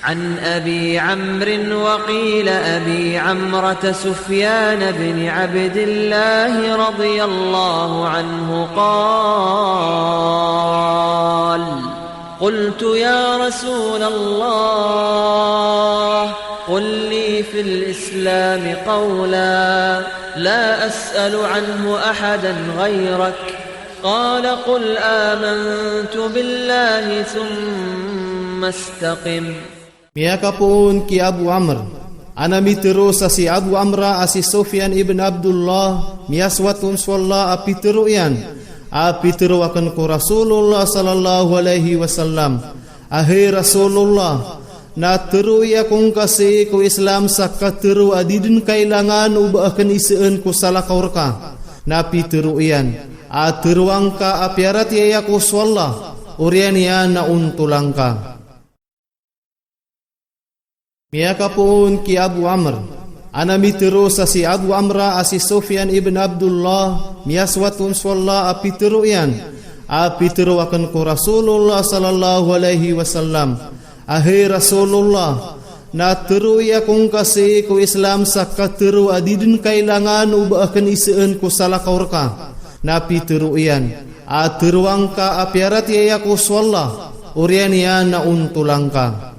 عن أبي عمرو وقيل أبي عمرة سفيان بن عبد الله رضي الله عنه قال قلت يا رسول الله قل لي في الإسلام قولا لا أسأل عنه أحدا غيرك قال قل آمنت بالله ثم استقم. Miyaka pun ki Abu Amr. Ana mitero sa si Abu Amra asi Sufyan ibn Abdullah miyaswatun swalla api teru yan. Api teru akan ku Rasulullah sallallahu alaihi wasallam. Ahai Rasulullah, na teru ya kung kasi ku Islam sakka teru adidin kailangan uba akan iseen ku salah kaurka. Na api teru yan. A teru angka api arat ya ku swalla. Urian ya na untulangka. Miyaka pun ki Abu Amr. Ana mitero sa si Abu Amra asi Sufyan ibn Abdullah miyaswatun swalla api teru yan. Api teru akan ku Rasulullah sallallahu alaihi wasallam. Ahai Rasulullah, na teru ya kung kasi ku Islam sakka teru adidin kailangan uba akan iseen ku salah kaurka. Na api teru yan. A teru angka api arat ya ku swalla. Urian ya na untulangka.